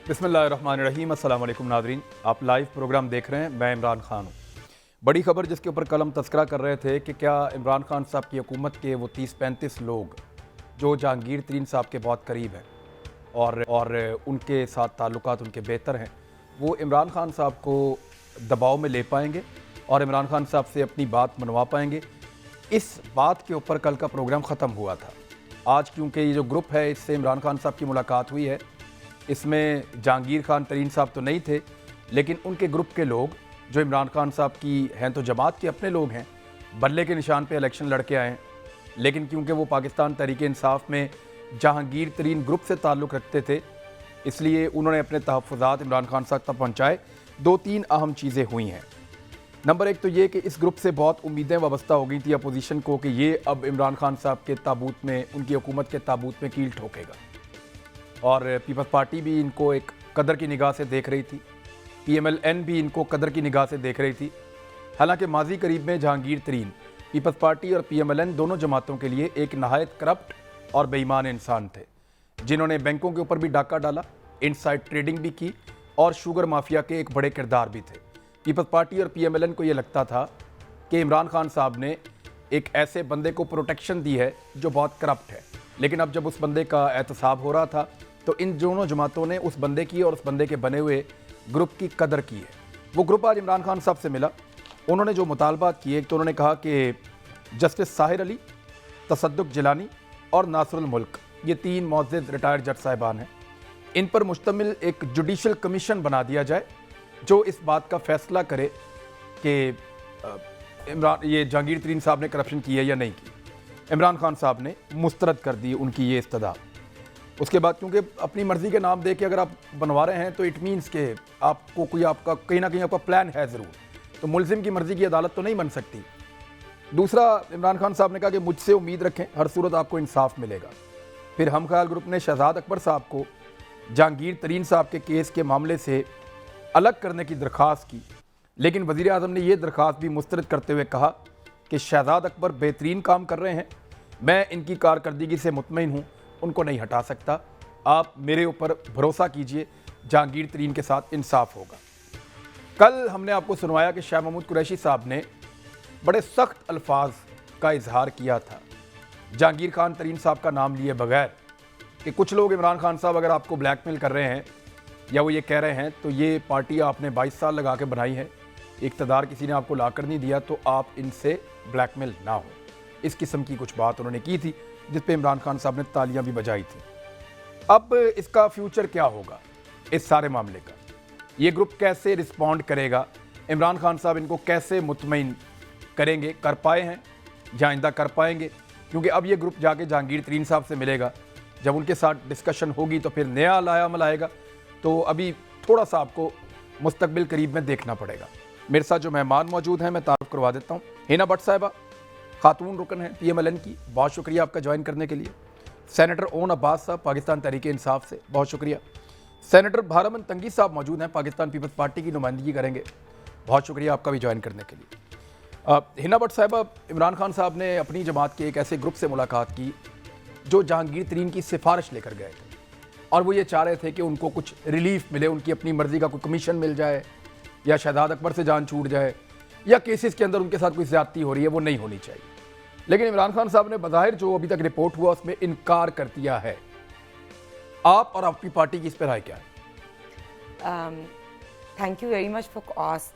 बिस्मिल्लाहिर्रहमानिर्रहीम। अस्सलाम वालेकुम नाज़रीन, आप लाइव प्रोग्राम देख रहे हैं। मैं इमरान खान हूँ। बड़ी खबर जिसके ऊपर कल हम तस्करा कर रहे थे कि क्या इमरान खान साहब की हुकूमत के वो 30-35 लोग जो जहांगीर तरीन साहब के बहुत करीब हैं और उनके साथ ताल्लुकात उनके बेहतर हैं, वो इमरान खान साहब को दबाव में ले पाएंगे और इमरान खान साहब से अपनी बात मनवा पाएंगे। इस बात के ऊपर कल का प्रोग्राम ख़त्म हुआ था। आज क्योंकि ये जो ग्रुप है इससे इमरान खान साहब की मुलाकात हुई है, इसमें जहांगीर खान तरीन साहब तो नहीं थे, लेकिन उनके ग्रुप के लोग जो इमरान खान साहब की हैं तो जमात के अपने लोग हैं, बल्ले के निशान पे इलेक्शन लड़ के आए हैं। लेकिन क्योंकि वो पाकिस्तान तहरीक इंसाफ में जहांगीर तरीन ग्रुप से ताल्लुक़ रखते थे, इसलिए उन्होंने अपने तहफ़्फ़ुज़ात इमरान खान साहब तक पहुँचाए। 2-3 अहम चीज़ें हुई हैं। नंबर 1 तो ये कि इस ग्रुप से बहुत उम्मीदें वाबस्ता हो गई थी अपोजिशन को कि ये अब इमरान खान साहब के ताबूत में, उनकी हुकूमत के ताबूत में कील ठोकेगा, और पीपल्स पार्टी भी इनको एक कदर की निगाह से देख रही थी, PMLN भी इनको कदर की निगाह से देख रही थी। हालांकि माजी करीब में जहांगीर तरीन पीपल्स पार्टी और PMLN दोनों जमातों के लिए एक नहायत करप्ट और बेईमान इंसान थे, जिन्होंने बैंकों के ऊपर भी डाका डाला, इनसाइड ट्रेडिंग भी की और शुगर माफिया के एक बड़े किरदार भी थे। पीपल्स पार्टी और PMLN को ये लगता था कि इमरान खान साहब ने एक ऐसे बंदे को प्रोटेक्शन दी है जो बहुत करप्ट है, लेकिन अब जब उस बंदे का एहतसाब हो रहा था तो इन दोनों जमातों ने उस बंदे की और उस बंदे के बने हुए ग्रुप की कदर की है। वो ग्रुप आज इमरान खान साहब से मिला। उन्होंने जो मुतालबात किए, तो उन्होंने कहा कि जस्टिस साहिर अली, तसद्दुक जिलानी और नासरुल मुल्क, ये 3 मुअज़्ज़ज़ रिटायर्ड जज साहिबान हैं, इन पर मुश्तमिल एक जुडिशल कमीशन बना दिया जाए जो इस बात का फैसला करे कि ये जहांगीर तरीन साहब ने करप्शन की है या नहीं की। इमरान खान साहब ने मुस्तरद कर दी उनकी ये इस्तदा। उसके बाद क्योंकि अपनी मर्ज़ी के नाम दे के अगर आप बनवा रहे हैं तो इट मीन्स के आपको कोई आपका कहीं ना कहीं आपका प्लान है ज़रूर, तो मुलजिम की मर्ज़ी की अदालत तो नहीं बन सकती। दूसरा, इमरान खान साहब ने कहा कि मुझसे उम्मीद रखें, हर सूरत आपको इंसाफ मिलेगा। फिर हम ख्याल ग्रुप ने शहजाद अकबर साहब को जहांगीर तरीन साहब के केस के मामले से अलग करने की दरख्वास्त की, लेकिन वज़ीर आज़म ने यह दरख्वास्त भी मुस्तरद करते हुए कहा कि शहजाद अकबर बेहतरीन काम कर रहे हैं, मैं इनकी कारकर्दगी से मुतमईन हूँ, उनको नहीं हटा सकता, आप मेरे ऊपर भरोसा कीजिए, जहांगीर तरीन के साथ इंसाफ होगा। कल हमने आपको सुनवाया कि शाह महमूद कुरैशी साहब ने बड़े सख्त अल्फाज का इजहार किया था जहांगीर खान तरीन साहब का नाम लिए बगैर कि कुछ लोग इमरान खान साहब अगर आपको ब्लैकमेल कर रहे हैं या वो ये कह रहे हैं तो ये पार्टी आपने 22 साल लगा के बनाई है, इक़्तिदार किसी ने आपको ला कर नहीं दिया, तो आप इनसे ब्लैकमेल ना हो। इस किस्म की कुछ बात उन्होंने की थी जिस पे इमरान खान साहब ने तालियां भी बजाई थी। अब इसका फ्यूचर क्या होगा इस सारे मामले का, ये ग्रुप कैसे रिस्पॉन्ड करेगा, इमरान खान साहब इनको कैसे मुतमईन करेंगे, कर पाए हैं या आइंदा कर पाएंगे, क्योंकि अब ये ग्रुप जाके जहांगीर तरीन साहब से मिलेगा, जब उनके साथ डिस्कशन होगी तो फिर नया लायामल आएगा। तो अभी थोड़ा सा आपको मुस्तकबिल करीब में देखना पड़ेगा। मेरे साथ जो मेहमान मौजूद हैं मैं तारुफ करवा देता हूँ। हिना भट्ट साहिबा खातून रुकन हैं PMLN की, बहुत शुक्रिया आपका ज्वाइन करने के लिए। सेनेटर ओन अब्बास साहब पाकिस्तान तहरीक इंसाफ से, बहुत शुक्रिया। सेनेटर भारमन तंगी साहब मौजूद हैं, पाकिस्तान पीपल्स पार्टी की नुमाइंदगी करेंगे, बहुत शुक्रिया आपका भी ज्वाइन करने के लिए। हिना भट्ट साहिबा, इमरान खान साहब ने अपनी जमात के एक ऐसे ग्रुप से मुलाकात की जो जहांगीर तरीन की सिफारिश लेकर गए थे, और वो ये चाह रहे थे कि उनको कुछ रिलीफ मिले, उनकी अपनी मर्जी का कोई कमीशन मिल जाए, या शहजाद अकबर से जान छूट जाए, या केसेस के अंदर उनके साथ कोई ज्यादती हो रही है वो नहीं होनी चाहिए। लेकिन इमरान खान साहब ने बज़ाहिर जो अभी तक रिपोर्ट हुआ उसमें इनकार कर दिया है। आप और आपकी पार्टी की इस पर राय क्या है? Thank you very much for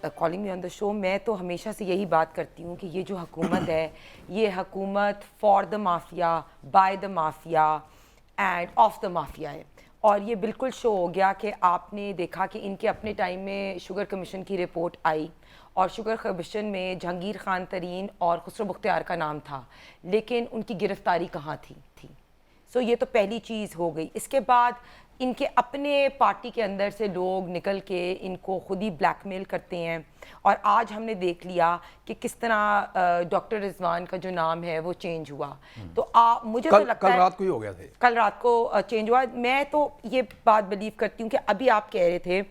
calling me on the show. मैं तो हमेशा से यही बात करती हूँ कि ये जो हुकूमत है, ये हुकूमत for the mafia, by the mafia end of the mafia है। और ये बिल्कुल शो हो गया कि आपने देखा कि इनके अपने टाइम में शुगर कमीशन की रिपोर्ट आई, और शुगर कमीशन में जहांगीर खान तरीन और खुसरो मुख्तियार का नाम था, लेकिन उनकी गिरफ्तारी कहाँ थी। सो ये तो पहली चीज़ हो गई। इसके बाद इनके अपने पार्टी के अंदर से लोग निकल के इनको खुद ही ब्लैकमेल करते हैं, और आज हमने देख लिया कि किस तरह डॉक्टर रिजवान का जो नाम है वो चेंज हुआ। तो मुझे तो लगता है कल रात को ही हो गया था, कल रात को चेंज हुआ। मैं तो ये बात बिलीव करती हूँ कि अभी आप कह रहे थे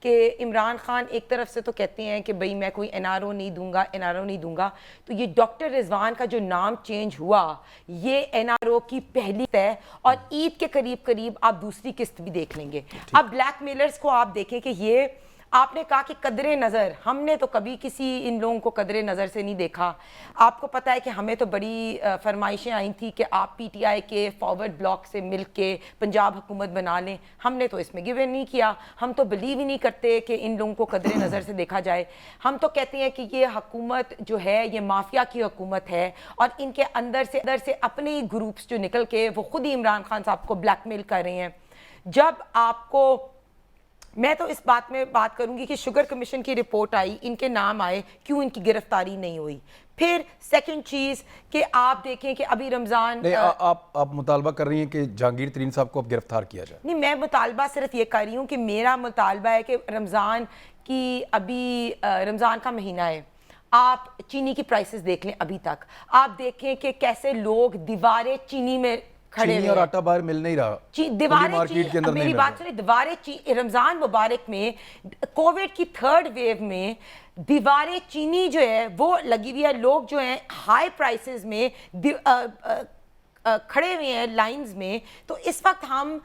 कि इमरान खान एक तरफ से तो कहते हैं कि भाई मैं कोई एनआरओ नहीं दूंगा, एनआरओ नहीं दूंगा, तो ये डॉक्टर रिजवान का जो नाम चेंज हुआ ये एनआरओ की पहली है और ईद के करीब करीब आप दूसरी किस्त भी देख लेंगे। अब ब्लैकमेलर्स को आप देखें कि ये आपने कहा कि कदरे नज़र, हमने तो कभी किसी इन लोगों को कदरे नज़र से नहीं देखा। आपको पता है कि हमें तो बड़ी फरमाइशें आई थी कि आप पीटीआई के फॉरवर्ड ब्लॉक से मिल के पंजाब हुकूमत बना लें, हमने तो इसमें गिव इन नहीं किया। हम तो बिलीव ही नहीं करते कि इन लोगों को कदरे नज़र से देखा जाए। हम तो कहते हैं कि ये हुकूमत जो है ये माफिया की हुकूमत है और इनके अंदर से अपने ही ग्रुप्स जो निकल के वो खुद ही इमरान खान साहब को ब्लैकमेल कर रहे हैं। जब आपको, मैं तो इस बात में बात करूंगी कि शुगर कमीशन की रिपोर्ट आई, इनके नाम आए, क्यों इनकी गिरफ्तारी नहीं हुई। फिर सेकंड चीज कि आप देखें कि अभी रमजान नहीं, आप मुतालबा कर रही हैं कि जहांगीर तरीन साहब को अब गिरफ्तार किया जाए? नहीं, मैं मुतालबा सिर्फ ये कर रही हूँ कि मेरा मुतालबा है कि रमजान की, अभी रमजान का महीना है, आप चीनी की प्राइसेस देख लें, अभी तक आप देखें कि कैसे लोग दीवारें चीनी में खड़े चीनी और आटा बाहर मिल नहीं रहा, दीवारें मार्केट के अंदर नहीं मेरी बात सुनिए, दीवारें रमजान मुबारक में कोविड की थर्ड वेव में दीवारें चीनी जो है वो लगी हुई है। लोग जो हैं हाई प्राइसेस में खड़े हुए हैं लाइंस में। तो इस वक्त हम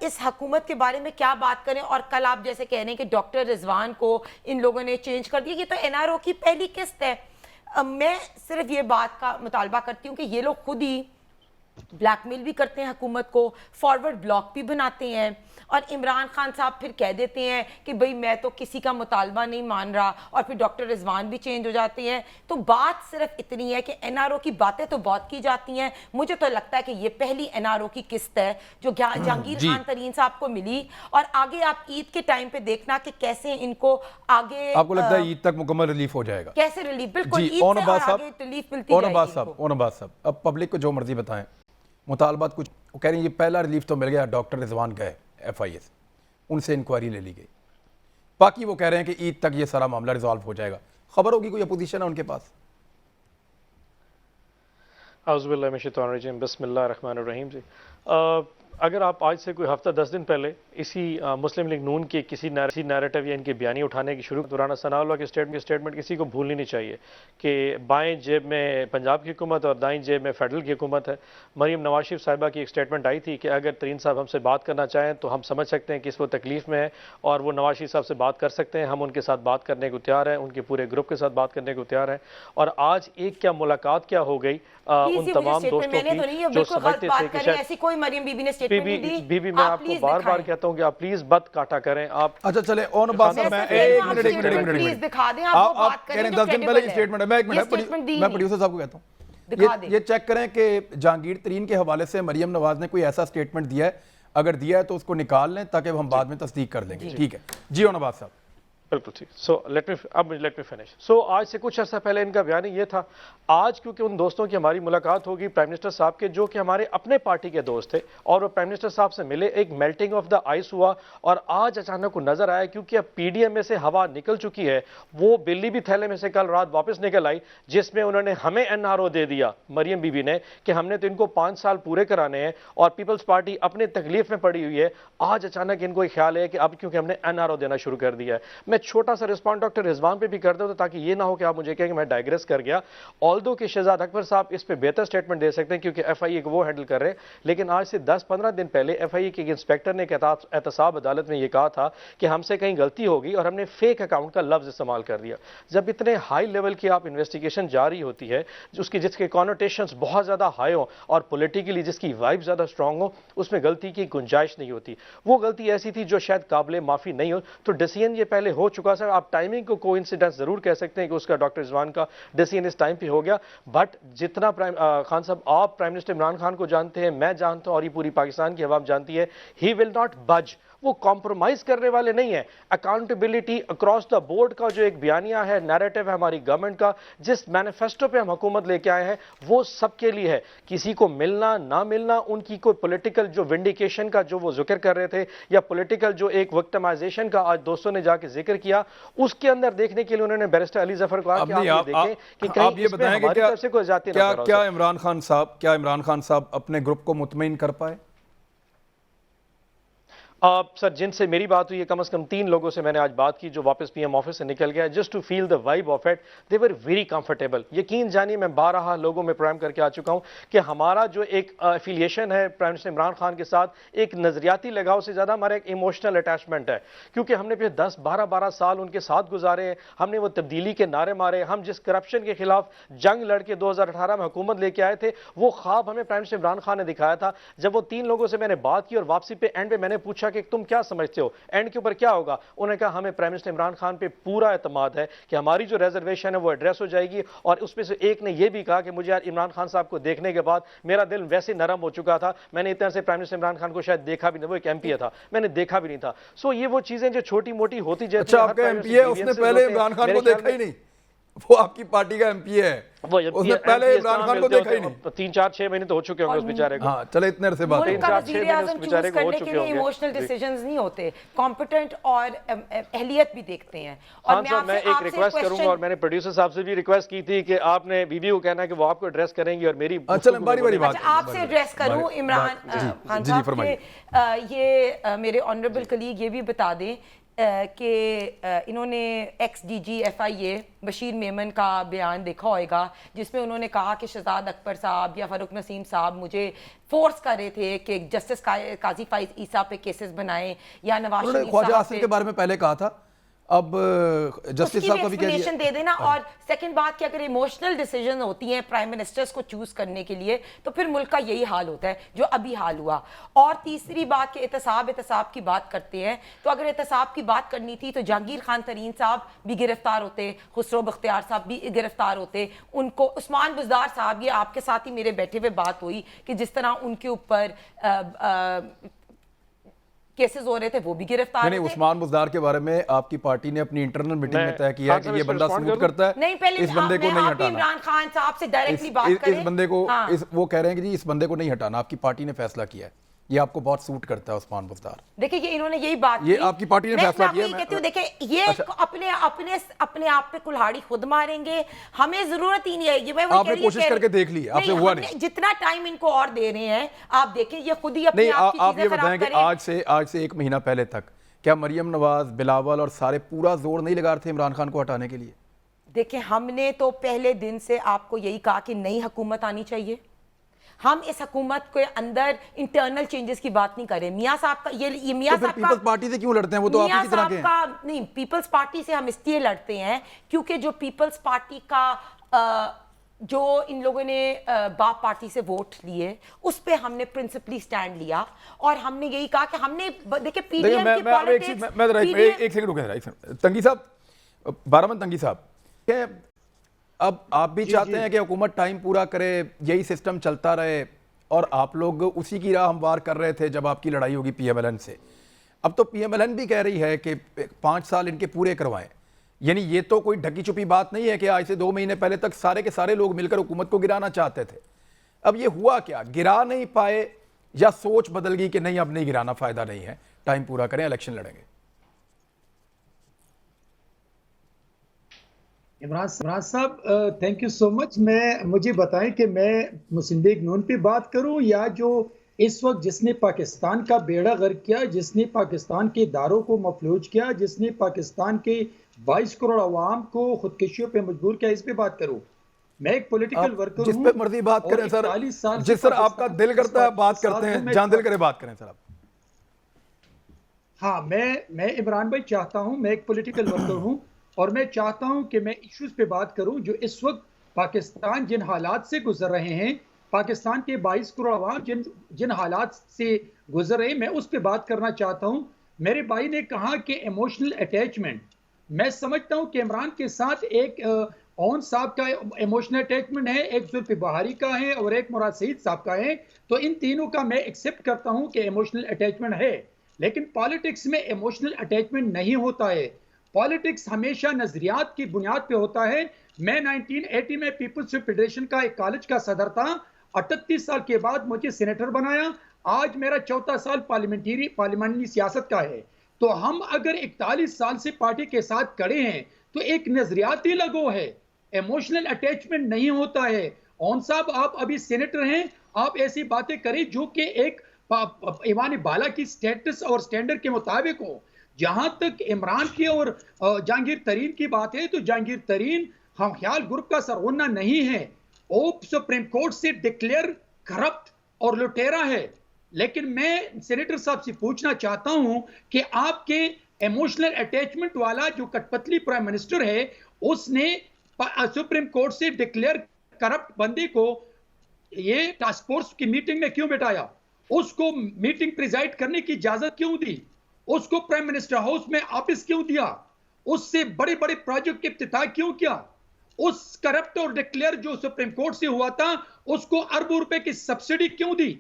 इस हुकूमत के बारे में क्या बात करें। और कल आप जैसे कह रहे हैं कि डॉक्टर रिजवान को इन लोगों ने चेंज कर दिया, ये तो एनआरओ की पहली किस्त है। मैं सिर्फ ये बात का मुतालबा करती हूँ कि ये लोग खुद ही ब्लैकमेल भी करते हैं हुकूमत को, फॉरवर्ड ब्लॉक भी बनाते हैं और इमरान खान साहब फिर कह देते हैं कि भाई मैं तो किसी का मुतालबा नहीं मान रहा, और फिर डॉक्टर रिजवान भी चेंज हो जाते हैं। तो बात सिर्फ इतनी है कि एनआरओ की बातें तो बहुत की जाती हैं, मुझे तो लगता है कि ये पहली एनआरओ की किस्त है जो जहांगीर खान तरीन साहब को मिली। और आगे आप ईद के टाइम पे देखना कि कैसे इनको आगे, आपको लगता है ईद तक मुकम्मल रिलीफ हो जाएगा? कैसे रिलीफ, बिल्कुल ईद से और आगे रिलीफ मिलती जाएगी। ओनबाज साहब, अब पब्लिक को जो मर्जी बताएं, मुतालबात कुछ, वो कह रही है ये पहला रिलीफ तो मिल गया, डॉक्टर रिजवान गए FIA से, उनसे इंक्वायरी ले ली गई, बाकी वो कह रहे हैं कि ईद तक ये सारा मामला रिजॉल्व हो जाएगा। खबर होगी कोई अपोजिशन है उनके पास? आउज़ुबिल्लाहि मिनश शैतानिर रजीम, बिस्मिल्लाहिर्रहमानिर्रहीम जी। अगर आप आज से कोई हफ्ता 10 दिन पहले इसी मुस्लिम लीग नून के किसी नैरेटिव या इनके बयानी उठाने की शुरू दौरान सनाउल्लाह के स्टेटमेंट किसी को भूलनी नहीं चाहिए कि बाएं जेब में पंजाब की हुकूमत और दाएं जेब में फेडरल की हुकूमत है। मरीम नवाज शरीफ साहिबा की एक स्टेटमेंट आई थी कि अगर तरीन साहब हमसे बात करना चाहें तो हम समझ सकते हैं कि इस वो तकलीफ़ में है और वो नवाज शरीफ साहब से बात कर सकते हैं, हम उनके साथ बात करने को तैयार हैं, उनके पूरे ग्रुप के साथ बात करने को तैयार हैं। और आज एक क्या मुलाकात क्या हो गई उन तमाम दोस्तों की जो समझते थे कि शायद ऐसी कोई मरीम बीबी ने बीबी मैं आपको बार बार कहता हूँ कि आप प्लीज मत काटा करें आप। अच्छा चले ऑन बात, मैं एक मिनट प्लीज दिखा दें, आप कह रहे हैं 10 दिन पहले स्टेटमेंट है, मैं एक मिनट मैं प्रोड्यूसर साहब को कहता हूँ ये चेक करें कि जहांगीर तरीन के हवाले से मरियम नवाज ने कोई ऐसा स्टेटमेंट दिया है, अगर दिया है तो उसको निकाल लें ताकि हम बाद में तस्दीक कर लेंगे। ठीक है जी नवाज साहब। बिल्कुल ठीक। So let me finish. सो आज से कुछ अर्सा पहले इनका बयान ये था, आज क्योंकि उन दोस्तों की हमारी मुलाकात होगी प्राइम मिनिस्टर साहब के जो कि हमारे अपने पार्टी के दोस्त थे और वो प्राइम मिनिस्टर साहब से मिले, एक मेल्टिंग ऑफ द आइस हुआ और आज अचानक को नजर आया क्योंकि अब PDM में से हवा निकल चुकी है, वो बिल्ली भी थैले में से कल रात वापस निकल आई जिसमें उन्होंने हमें NRO दे दिया मरियम बीबी ने कि हमने तो इनको 5 साल पूरे कराने हैं और पीपल्स पार्टी अपने तकलीफ में पड़ी हुई है। आज अचानक इनको एक ख्याल है कि अब क्योंकि हमने NRO देना शुरू कर दिया है। मैं छोटा सा रिस्पॉन्ड डॉक्टर रिजवान पे भी कर दो ताकि ये ना हो कि आप मुझे कहें कि मैं डाइग्रेस कर गया। ऑल्दो कि शहजाद अकबर साहब इस पे बेहतर स्टेटमेंट दे सकते हैं क्योंकि FIA को वो हैंडल कर रहे हैं, लेकिन आज से 10-15 दिन पहले FIA के इंस्पेक्टर ने एहतसाब अदालत में ये कहा था कि हमसे कहीं गलती होगी और हमने फेक अकाउंट का लफ्ज इस्तेमाल कर दिया। जब इतने हाई लेवल की आप इन्वेस्टिगेशन जारी होती है जिसके कॉनोटेशंस बहुत ज्यादा हाई हो और पॉलिटिकली जिसकी वाइब ज्यादा स्ट्रांग हो, उसमें गलती की गुंजाइश नहीं होती। वो गलती ऐसी थी जो शायद काबिल माफी नहीं हो, तो डिसीजन ये पहले हो चुका था। आप टाइमिंग को कोइंसिडेंस जरूर कह सकते हैं कि उसका डॉक्टर रिजवान का डिसीजन इस टाइम पे हो गया, बट जितना खान साहब आप प्राइम मिनिस्टर इमरान खान को जानते हैं, मैं जानता हूं और ये पूरी पाकिस्तान की अवाम जानती है, ही विल नॉट बज, वो कॉम्प्रोमाइज करने वाले नहीं है। अकाउंटेबिलिटी अक्रॉस द बोर्ड का जो एक बयानिया है, नैरेटिव है हमारी गवर्नमेंट का, जिस मैनिफेस्टो पे हम हुकूमत लेके आए हैं वो सबके लिए है। किसी को मिलना ना मिलना, उनकी कोई पॉलिटिकल जो विंडिकेशन का जो वो जिक्र कर रहे थे या पॉलिटिकल जो एक विक्टिमाइजेशन का आज दोस्तों ने जाके जिक्र किया, उसके अंदर देखने के लिए उन्होंने बैरिस्टर अली जफर को कहा कि आप देखें कि कहीं ये बताएं कि तरफ से कोई जाती ना क्या इमरान खान साहब अपने ग्रुप को मुतमईन कर पाए? सर जिनसे मेरी बात हुई है कम से कम 3 लोगों से मैंने आज बात की जो वापस पीएम ऑफिस से निकल गया, just to feel the vibe of it, they were very comfortable. यकीन जानिए मैं 12 लोगों में प्रोग्राम करके आ चुका हूं कि हमारा जो एक एफिलिएशन है प्राइम मिनिस्टर इमरान खान के साथ, एक नजरियाती लगाव से ज्यादा हमारा एक इमोशनल अटैचमेंट है, क्योंकि हमने पिछले 10-12 साल उनके साथ गुजारे हैं। हमने वो तब्दीली के नारे मारे, हम जिस करप्शन के खिलाफ जंग लड़के 2018 में हुकूमत लेके आए थे, वो ख्वाब हमें प्राइम मिनिस्टर इमरान खान ने दिखाया था। जब वो 3 लोगों से मैंने बात की और वापसी पे एंड पे मैंने पूछा कि तुम क्या समझते हो, एंड के ऊपर क्या होगा, उन्होंने कहा हमें प्राइम मिनिस्टर इमरान खान पे पूरा एतमाद है कि हमारी जो रिजर्वेशन है वो एड्रेस हो जाएगी। और उसमें से एक ने यह भी कहा कि मुझे यार इमरान खान साहब को देखने के बाद मेरा दिल वैसे नरम हो चुका था, मैंने इतने से प्राइम मिनिस्टर इमरान खान को शायद देखा भी नहीं, वो एक एमपी था, मैंने देखा भी नहीं था। सो ये वो चीजें जो छोटी मोटी होती जाती अच्छा, आपका एमपी है, उसने पहले इमरान खान को देखा ही नहीं, वो आपकी पार्टी का एमपी है, उसने पहले इमरान खान को देखा ही नहीं। 3-4-6 महीने तो हो चुके होंगे उस बेचारे को। हाँ चले, इतने अरसे बात मुल्क का वज़ीर-ए-आज़म चूज करने के लिए इमोशनल डिसीजंस नहीं होते, कॉम्पिटेंट और अहलियत भी देखते हैं। और मैं एक रिक्वेस्ट करूंगा, और मैंने प्रोड्यूसर साहब से भी रिक्वेस्ट की थी कि आपने बीबी को कहना है कि वो आपको एड्रेस करेंगे और मेरी बारी बात आपसे एड्रेस करूं इमरान खान साहब के, ये मेरे ऑनरेबल कलीग ये भी बता दें कि इन्होंने x DG FIA Bashir Memon का बयान देखा होगा, जिसमें उन्होंने कहा कि शहजाद अकबर साहब या फ़ारूक नसीम साहब मुझे फोर्स कर रहे थे कि जस्टिस काजी फाइज ईसा पे केसेस बनाएं या नवाज शरीफ ख्वाजा आसिफ के बारे में पहले कहा था, अब जस्टिस साहब का भी एक्सप्लेनेशन दे देना। और सेकंड बात कि अगर इमोशनल डिसीजन होती हैं प्राइम मिनिस्टर्स को चूज करने के लिए, तो फिर मुल्क का यही हाल होता है जो अभी हाल हुआ। और तीसरी बात कि एहतसाब की बात करते हैं, तो अगर एहतसाब की बात करनी थी तो जहांगीर खान तरीन साहब भी गिरफ्तार होते, खुसरो बख्तियार साहब भी गिरफ्तार होते, उनको उस्मान बुज़दार साहब, ये आपके साथ ही मेरे बैठे हुए बात हुई कि जिस तरह उनके ऊपर केसेस हो रहे थे वो भी गिरफ्तार नहीं, उस्मान बुज़दार के बारे में आपकी पार्टी ने अपनी इंटरनल मीटिंग में तय किया कि ये बंदा सूट करता है, नहीं, पहले इस बंदे को नहीं हटाना। इमरान खान साहब से डायरेक्टली बात करें, इस बंदे को वो कह रहे हैं कि जी इस बंदे को नहीं हटाना, आपकी पार्टी ने फैसला किया है, ये आपको बहुत सूट करता है उस्मान बुज़दार। देखिए ये इन्होंने यही बात ये आपकी पार्टी ने फैसला किया। मैं कहती हूँ देखिए ये अपने आप पे कुल्हाड़ी खुद मारेंगे, हमें जरूरत ही नहीं है। ये आपने कोशिश करके देख ली, आपसे हुआ नहीं। जितना टाइम इनको और दे रहे हैं, आप देखें ये खुद ही अपने आप की आप ये चीजें बताएं कि आज से 1 महीना पहले तक क्या मरियम नवाज, बिलावल और सारे पूरा जोर नहीं लगा रहे थे इमरान खान को हटाने के लिए? देखिए हमने तो पहले दिन से आपको यही कहा कि नई हुकूमत आनी चाहिए। हम इस हुकूमत के अंदर इंटरनल चेंजेस की बात नहीं करें। मियां साहब का ये मियां साहब का पीपल्स पार्टी से क्यों लड़ते हैं? वो तो आप ही की तरह के हैं। नहीं, पीपल्स पार्टी से हम इसलिए लड़ते हैं क्योंकि जो पीपल्स पार्टी का जो इन लोगों ने बाप पार्टी से वोट लिए, उस पे हमने प्रिंसिपली स्टैंड लिया और हमने यही कहा कि हमने देखिए पीडीएम की पॉलिटिक्स। एक सेकंड रुकें तंगी साहब, बारामन तंगी साहब, अब आप भी चाहते हैं कि हुकूमत टाइम पूरा करे, यही सिस्टम चलता रहे, और आप लोग उसी की राह हमवार कर रहे थे जब आपकी लड़ाई होगी PMLN से। अब तो PMLN भी कह रही है कि 5 साल इनके पूरे करवाएं, यानी ये तो कोई ढकी छुपी बात नहीं है कि आज से 2 महीने पहले तक सारे के सारे लोग मिलकर हुकूमत को गिराना चाहते थे। अब ये हुआ क्या, गिरा नहीं पाए या सोच बदल गई कि नहीं अब नहीं गिराना, फायदा नहीं है, टाइम पूरा करें, इलेक्शन लड़ेंगे? इमरान साहब थैंक यू सो मच। मुझे बताएं कि मैं मुस्लिम लीग नून पे बात करूं या जो इस वक्त जिसने पाकिस्तान का बेड़ा गर्क किया, जिसने पाकिस्तान के इदारों को मफलूज किया, जिसने पाकिस्तान के 22 करोड़ अवाम को खुदकुशियों पे मजबूर किया, इस पे बात करूं? मैं एक पॉलिटिकल वर्कर हूं। जिस पे मर्जी बात करें सर, जिस सर आपका दिल करता है बात करते हैं, जहां दिल करे बात करें सर आप। हाँ, मैं इमरान भाई चाहता हूं, मैं एक पॉलिटिकल वर्कर हूं और मैं चाहता हूं कि मैं इश्यूज पे बात करूं जो इस वक्त पाकिस्तान जिन हालात से गुजर रहे हैं, पाकिस्तान के 22 करोड़ अवाम जिन हालात से गुजर रहे हैं, मैं उस पे बात करना चाहता हूं। मेरे भाई ने कहा कि इमोशनल अटैचमेंट, मैं समझता हूं कि इमरान के साथ एक ओन साहब का इमोशनल अटैचमेंट है, एक जुल्फी बहारी का है और एक मुराद सईद साहब का है, तो इन तीनों का मैं एक्सेप्ट करता हूं कि इमोशनल अटैचमेंट है। लेकिन पॉलिटिक्स में इमोशनल अटैचमेंट नहीं होता है। पॉलिटिक्स हमेशा नजरियात की बुनियाद पे होता है। मैं 1980 में पीपल्स फेडरेशन का एक कॉलेज का सदर था। 38 साल के बाद मुझे सेनेटर बनाया। आज मेरा 4था साल पार्लियामेंट्री सियासत का है। तो हम अगर 41 साल से पार्टी के साथ खड़े हैं तो एक नजरियाती लगाव है, इमोशनल अटैचमेंट नहीं होता है। ओन साहब, आप अभी सेनेटर हैं, आप ऐसी बातें करें जो कि एक ईमान बाला की स्टेटस और स्टैंडर्ड के मुताबिक हो। जहां तक इमरान की और जहांगीर तरीन की बात है, तो जहांगीर तरीन हम ख्याल ग्रुप का सरगना नहीं है, वो सुप्रीम कोर्ट से डिक्लेयर करप्ट और लुटेरा है। लेकिन मैं सेनेटर साहब से पूछना चाहता हूं कि आपके इमोशनल अटैचमेंट वाला जो कठपुतली प्राइम मिनिस्टर है, उसने सुप्रीम कोर्ट से डिक्लेयर करप्ट बंदे को ये टास्क फोर्स की मीटिंग में क्यों बिठाया? उसको मीटिंग प्रिजाइड करने की इजाजत क्यों दी? उसको प्राइम मिनिस्टर हाउस में ऑफिस क्यों दिया? उससे बड़े बड़े प्रोजेक्ट के इफ्तिताह क्यों किया? उस करप्ट और डिक्लेयर जो सुप्रीम कोर्ट से हुआ था, उसको अरबों रुपए की सब्सिडी क्यों दी?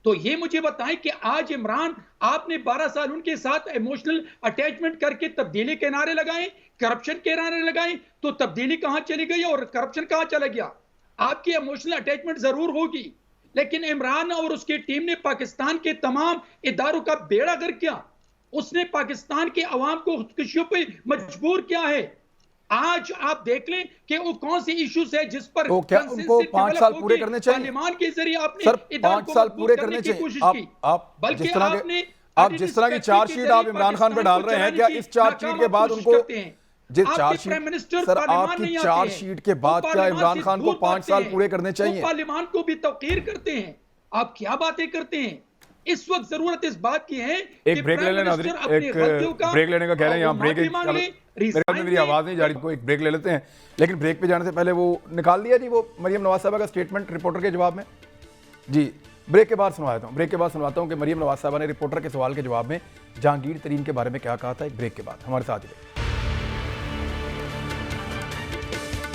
तो ये मुझे बताएं कि आज इमरान, आपने 12 साल उनके साथ इमोशनल अटैचमेंट करके तब्दीली के नारे लगाए, करप्शन के नारे लगाए, तो तब्दीली कहां चली गई और करप्शन कहां चला गया? आपकी इमोशनल अटैचमेंट जरूर होगी, लेकिन इमरान और उसकी टीम ने पाकिस्तान के तमाम इदारों का बेड़ा गर्क किया। उसने पाकिस्तान के अवाम को खुदकुशियों पे मजबूर किया है। आज आप देख लें कि वो कौन से इश्यूज है जिस पर तो क्या उनको 5 साल पूरे करने चाहिए? पार्लियामान के जरिए आपने सर, इदारों 5 को साल मजबूत पूरे करने करने की चाहिए। कोशिश की। आप बल्कि जिस तरह आपने के आप जिस तरह की चार्जशीट आप इमरान खान पे डाल रहे हैं, क्या इस चार्जशीट के बाद उनको जिस चार्जशीट सर आपकी चार्जशीट के बाद क्या इमरान खान को 5 साल पूरे करने चाहिए? पार्लियामान को भी तौकीर करते हैं। आप क्या बातें करते हैं? इस वक्त जरूरत इस बात की है एक ब्रेक ले लेना, एक ब्रेक लेने का कह रहे हैं, यहाँ ब्रेक मेरी आवाज नहीं जा रही, को एक ब्रेक ले लेते हैं। लेकिन ब्रेक पे जाने से पहले वो निकाल दिया जी, वो मरियम नवाज साहबा का स्टेटमेंट रिपोर्टर के जवाब में। जी ब्रेक के बाद सुनवाता हूँ, ब्रेक के बाद सुनवाता हूँ कि मरियम नवाज साहबा ने रिपोर्टर के सवाल के जवाब में जहांगीर तरीन के बारे में क्या कहा था। एक ब्रेक के बाद हमारे साथ ही।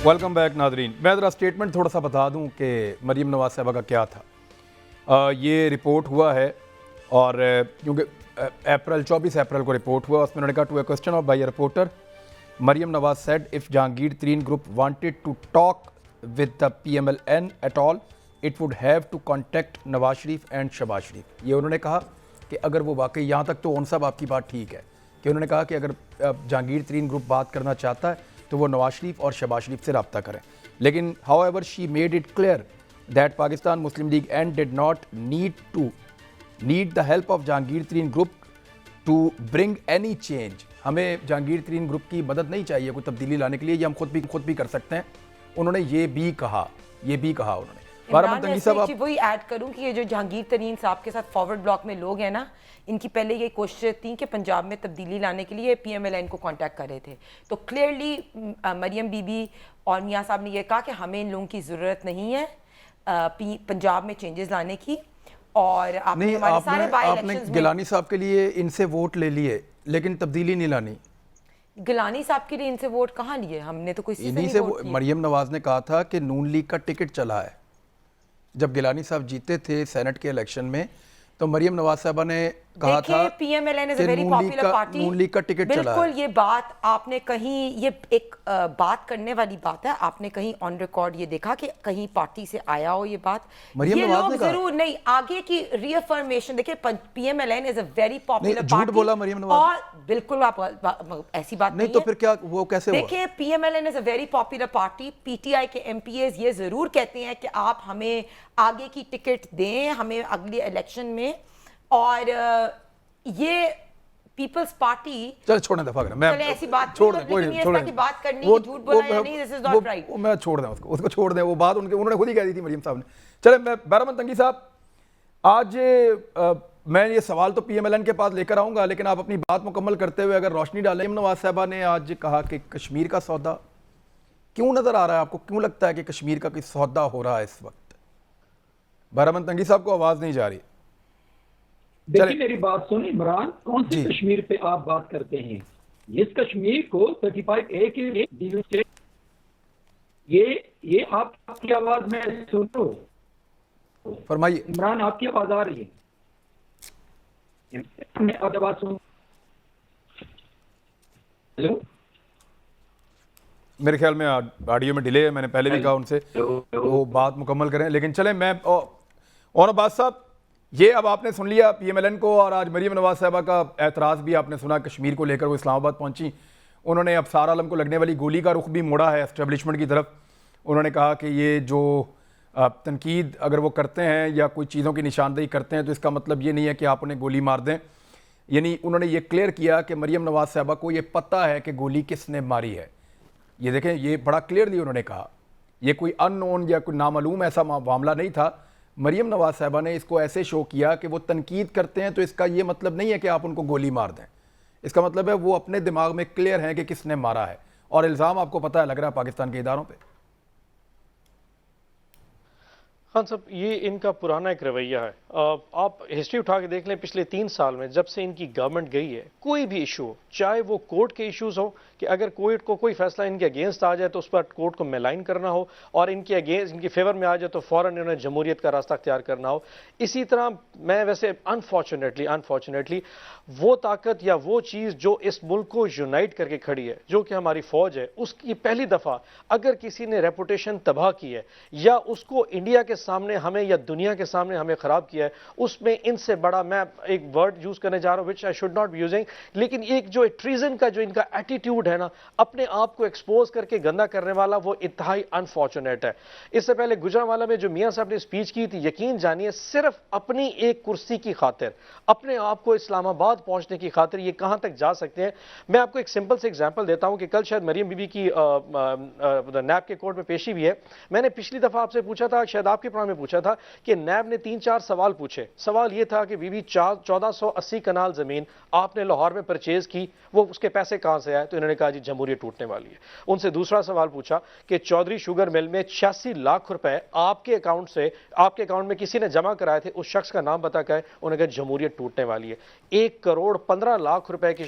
वेलकम बैक नाजरीन। मैं ज़रा स्टेटमेंट थोड़ा सा बता दूं कि मरियम नवाज साहबा का क्या था। ये रिपोर्ट हुआ है और क्योंकि 24 अप्रैल को रिपोर्ट हुआ, उसमें उन्होंने कहा to a question of by a reporter Maryam Nawaz said if Jahangir Tareen group wanted to talk with the PMLN at all it would have to contact Nawaz Sharif and Shahbaz Sharif. ये उन्होंने कहा कि अगर वो वाकई, यहाँ तक तो उन सब आपकी बात ठीक है कि उन्होंने कहा कि अगर जहांगीर तरीन ग्रुप बात करना चाहता है तो वो नवाज शरीफ और शहबाज शरीफ से रब्ता करें। लेकिन however she made it clear that Pakistan Muslim League and did not need the help of Jahangir Tareen group to bring any change. हमें जहांगीर तरीन ग्रुप की मदद नहीं चाहिए कोई तब्दीली लाने के लिए, ये हम खुद भी कर सकते हैं। उन्होंने ये भी कहा उन्होंने। वही ऐड करूं कि ये जो जहांगीर तरीन साहब के साथ फॉरवर्ड ब्लॉक में लोग हैं ना, इनकी पहले ये कोशिश थी कि पंजाब में तब्दीली लाने के लिए PMLN को कांटेक्ट कर रहे थे। तो क्लियरली मरियम बीबी और मियाँ साहब ने ये कहा कि हमें इन लोगों की ज़रूरत नहीं है पंजाब में चेंजेस लाने की। और आपने गिलानी साहब के लिए इनसे वोट ले लिए लेकिन तब्दीली नहीं लानी। गिलानी साहब के लिए इनसे वोट कहाँ लिए? हमने तो इन्हीं से मरियम नवाज ने कहा था कि नून लीग का टिकट चला है। जब गिलानी साहब जीते थे सेनेट के इलेक्शन में तो मरियम नवाज साहबा ने कहा था PMLN is a very popular party, Noon league का टिकट चला है। बिल्कुल ये बात आपने कहीं, ये एक बात करने वाली बात है। आपने कहीं ऑन रिकॉर्ड ये देखा कि कहीं पार्टी से आया हो ये बात? मरियम ये नवाज लोग ने कहा जरूर नहीं, आगे की रीअफर्मेशन देखिए, PMLN is a very popular party. झूठ बोला मरियम नवाज? और बिल्कुल आप ऐसी बात नहीं तो फिर क्या वो कैसे हुआ? देखिए PMLN is a very popular party. PTI के MPAs ये जरूर कहते हैं कि आप हमें आगे की टिकट दें, हमें अगले इलेक्शन में। और ये पीपल्स पार्टी, चल छोड़ने दफा कर, मैं ऐसी बात छोड़ दे, कोई नहीं, छोड़ की बात करनी कि झूठ बोला या नहीं, दिस इज नॉट राइट। मैं छोड़ दें उसको छोड़ दें, वो बात उन्होंने खुद ही कह दी थी मरियम साहब ने। चले, मैं बैरमन तंगी साहब, आज मैं ये सवाल तो PMLN के पास लेकर आऊंगा, लेकिन आप अपनी बात मुकम्मल करते हुए अगर रोशनी डालें। नवाज साहबा ने आज कहा कि कश्मीर का सौदा क्यों नजर आ रहा है आपको? क्यों लगता है कि कश्मीर का कोई सौदा हो रहा है इस वक्त? बैरमन तंगी साहब को आवाज नहीं जा रही। देखिए मेरी बात सुन इमरान, कौन सी कश्मीर पे आप बात करते हैं? इस कश्मीर को 35A के ये आपकी आवाज में सुन लो। फरमाइए इमरान, आपकी आवाज आ रही है? आवाज सुन। हेलो, मेरे ख्याल में ऑडियो में डिले है, मैंने पहले भी कहा उनसे वो बात मुकम्मल करें। लेकिन चलें, मैं और अब्बास साहब, ये अब आपने सुन लिया PMLN को, और आज मरियम नवाज साहबा का एतराज़ भी आपने सुना कश्मीर को लेकर। वो इस्लामाबाद पहुंची, उन्होंने अबसार आलम को लगने वाली गोली का रुख भी मोड़ा है एस्टेब्लिशमेंट की तरफ। उन्होंने कहा कि ये जो तनकीद अगर वो करते हैं या कोई चीज़ों की निशानदेही करते हैं तो इसका मतलब ये नहीं है कि आप उन्हें गोली मार दें। यानी उन्होंने ये क्लियर किया कि मरियम नवाज साहबा को ये पता है कि गोली किसने मारी है। ये देखें, ये बड़ा क्लियरली उन्होंने कहा, ये कोई अननोन या कोई नामालूम ऐसा मामला नहीं था। मरियम नवाज साहबा ने इसको ऐसे शो किया कि वो तनकीद करते हैं तो इसका ये मतलब नहीं है कि आप उनको गोली मार दें। इसका मतलब है वो अपने दिमाग में क्लियर है कि किसने मारा है, और इल्ज़ाम आपको पता है लग रहा है पाकिस्तान के इदारों पे। खान साहब, ये इनका पुराना एक रवैया है। आप हिस्ट्री उठा के देख लें, पिछले 3 साल में जब से इनकी गवर्नमेंट गई है, कोई भी इशू हो, चाहे वो कोर्ट के इश्यूज हो कि अगर कोर्ट को कोई फैसला इनके अगेंस्ट आ जाए तो उस पर कोर्ट को मेलाइन करना हो, और इनके अगेंस्ट इनके फेवर में आ जाए तो फौरन इन्होंने जमहूरियत का रास्ता अख्तियार करना हो। इसी तरह मैं वैसे अनफॉर्चुनेटली वो ताकत या वो चीज़ जो इस मुल्क को यूनाइट करके खड़ी है, जो कि हमारी फौज है, उसकी पहली दफ़ा अगर किसी ने रेपुटेशन तबाह की है या उसको इंडिया के सामने हमें या दुनिया के सामने हमें खराब किया है, उसमें इनसे बड़ा, मैं एक वर्ड यूज करने जा रहा हूं which I should not be using, लेकिन एक जो ट्रीजन का जो इनका एटीट्यूड है ना, अपने आप को एक्सपोज करके गंदा करने वाला, वो इंतहाई अनफॉर्चुनेट है। इससे पहले गुजरांवाला में जो मियां साहब ने स्पीच की थी, यकीन जानिए सिर्फ अपनी एक कुर्सी की खातिर, अपने आप को इस्लामाबाद पहुंचने की खातिर ये कहां तक जा सकते हैं। मैं आपको एक सिंपल से एग्जांपल देता हूं कि कल शायद मरियम बीबी की नैब के कोर्ट में पेशी भी है। मैंने पिछली दफा आपसे पूछा था, शायद आपके प्रोग्राम में पूछा था कि नैब ने 3-4 सवाल पूछे। सवाल यह था कि बीबी 1480 कनाल जमीन आपने लाहौर में परचेज की, वो उसके पैसे कहां से आए? तो इन्होंने कहा जी जमहूरियत टूटने वाली है। उनसे दूसरा सवाल पूछा कि चौधरी शुगर मिल में 86 लाख रुपए आपके अकाउंट में किसी ने जमा कराए थे, उस शख्स का नाम बता कर उन्होंने कहा जमहूरियत टूटने वाली है। 1 करोड़ 15 लाख रुपए के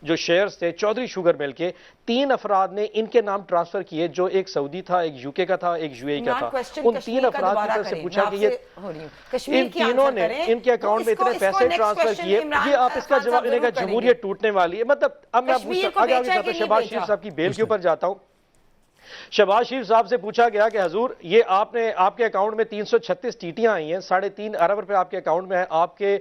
जो शेयर्स थे चौधरी शुगर मिल के, 3 अफराद ने इनके नाम ट्रांसफर किए, जो एक सऊदी था, एक यूके का था, एक यूएई का था। उन 3 अफराद की तरफ से पूछा कि ये इन तीनों ने इनके अकाउंट में इतने पैसे ट्रांसफर किए, ये आप इसका जवाब, इन्हें जमहूरियत टूटने वाली है। मतलब अब मैं आगे शहबाज शरीफ साहब की बेल के ऊपर जाता हूं। शहबाज शरीफ साहब से पूछा गया कि हजूर ये आपके अकाउंट में 336 टीटियां आई हैं, 3.5 अरब रुपए आपके अकाउंट में है, आपके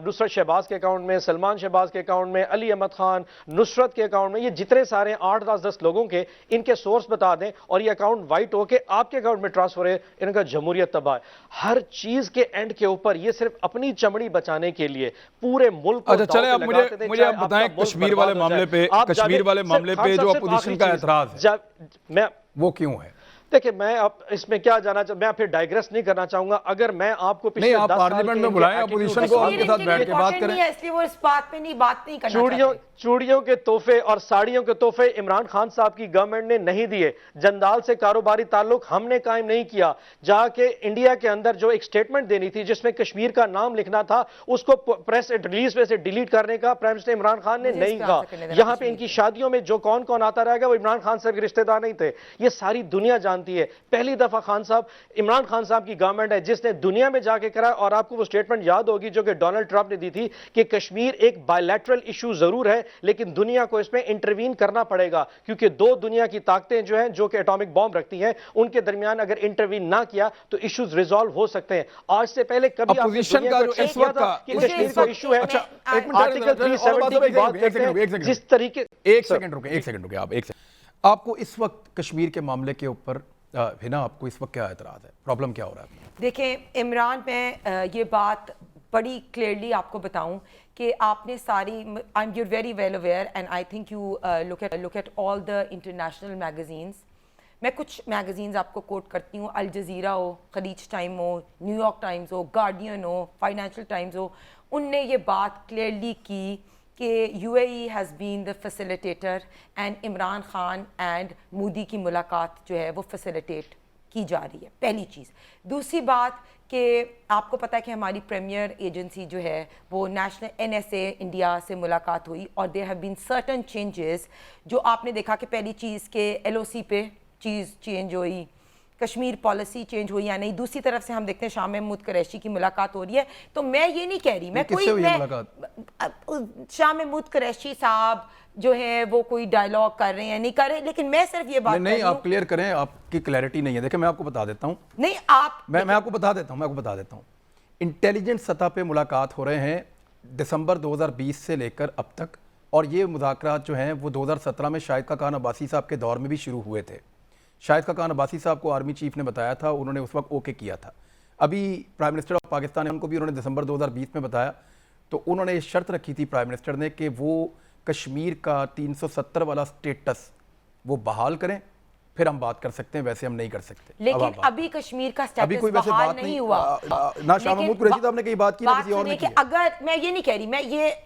नुसरत शहबाज के अकाउंट में, सलमान शहबाज के अकाउंट में, अली अहमद खान, नुसरत के अकाउंट में, ये जितने सारे 8-10 लोगों के इनके सोर्स बता दें और ये अकाउंट वाइट होके आपके अकाउंट में ट्रांसफर है, इनका जमहूरियत तबाह है। हर चीज के एंड के ऊपर ये सिर्फ अपनी चमड़ी बचाने के लिए पूरे मुल्क को अच्छा चले, अब मुझे आप बताएं कश्मीर वाले मामले पे जो अपोजिशन का एतराज है वो क्यों है? देखिए, मैं अब इसमें क्या मैं फिर डाइग्रेस नहीं करना चाहूंगा। अगर मैं आपको पिछले नहीं, आप पार्लियामेंट में बुलाएं अपोजिशन को, आपके साथ बैठ के बात करें। इसलिए वो इस बात पे बात नहीं करना चाहते। चूड़ियों के तोहफे और साड़ियों के तोहफे इमरान खान साहब की गवर्नमेंट ने नहीं दिए। जंदाल से कारोबारी ताल्लुक हमने कायम नहीं किया। जाके इंडिया के अंदर जो एक स्टेटमेंट देनी थी जिसमें कश्मीर का नाम लिखना था, उसको प्रेस रिलीज में से डिलीट करने का प्राइम मिनिस्टर इमरान खान ने नहीं कहा। यहां पे इनकी शादियों में जो कौन कौन आता रहेगा वो इमरान खान साहब के रिश्तेदार नहीं थे, ये सारी दुनिया जानती है। पहली दफा इमरान खान साहब की गवर्नमेंट है जिसने दुनिया में जाके करा, और आपको वो स्टेटमेंट याद होगी जो कि डोनाल्ड ट्रंप ने दी थी कि कश्मीर एक बायलैटरल इशू जरूर है लेकिन दुनिया को इसमें इंटरवीन करना पड़ेगा, क्योंकि 2 दुनिया की ताकतें जो हैं जो कि एटॉमिक बॉम्ब रखती हैं, उनके दरमियान अगर इंटरवीन ना किया तो इश्यूज रिजॉल्व हो सकते हैं। आज से पहले कभी अपोजिशन का जो इस वक्त का कश्मीर का इशू है, आर्टिकल 370 की बात करते हैं जिस तरीके। एक सेकंड रुके आप, आपको इस वक्त कश्मीर के मामले के ऊपर हिना, आपको इस वक्त क्या एतराज है, प्रॉब्लम क्या हो रहा है? देखें इमरान, मैं ये बात बड़ी क्लियरली आपको बताऊं कि आपने सारी, I am you very well aware and I think you look at all the international magazines. मैं कुछ मैगजीन्स आपको कोट करती हूँ, अल जजीरा हो, खलीज टाइम हो, न्यूयॉर्क टाइम्स हो, गार्डियन हो, फाइनेंशियल टाइम्स हो, उनने ये बात क्लियरली की कि UAE has been the facilitator and Imran Khan and Modi की मुलाकात जो है वो फैसिलिटेट की जा रही है, पहली चीज़। दूसरी बात कि आपको पता है कि हमारी प्रीमियर एजेंसी जो है वो नेशनल NSA इंडिया से मुलाकात हुई और there have been certain changes, जो आपने देखा कि पहली चीज़ के LOC पे चीज़ चेंज हुई, कश्मीर पॉलिसी चेंज हुई या नहीं। दूसरी तरफ से हम देखते हैं शाह महमूद कुरैशी की मुलाकात हो रही है, तो मैं ये नहीं कह रही शाह महमूद कुरैशी साहब जो है वो कोई डायलॉग कर रहे हैं नहीं कर रहे, लेकिन मैं सिर्फ ये बात नहीं, आप क्लियर करें, आपकी क्लैरिटी नहीं है। देखिए मैं आपको बता देता हूं, नहीं आप मैं आपको बता देता हूं इंटेलिजेंस सतह पे मुलाकात हो रहे हैं दिसंबर 2020 से लेकर अब तक, और ये मुज़ाकरात जो हैं वो 2017 में शाहिद खान अब्बासी साहब के दौर में भी शुरू हुए थे। शाहिद खान अब्बासी साहब को आर्मी चीफ ने बताया था, उन्होंने उस वक्त ओके किया था। अभी प्राइम मिनिस्टर ऑफ पाकिस्तान है, उनको भी उन्होंने दिसंबर 2020 में बताया, तो उन्होंने शर्त रखी थी प्राइम मिनिस्टर ने कि वो कश्मीर का 370 वाला स्टेटस वो बहाल करें, फिर हम बात कर सकते हैं, वैसे हम नहीं कर सकते। लेकिन अभी कश्मीर का अभी कोई स्टेटस वैसे बहाल बात नहीं हुआ। ना शाह महमूद कुरैशी साहब ने कहीं बात की, ना किसी और ने की। अगर मैं ये नहीं कह रही,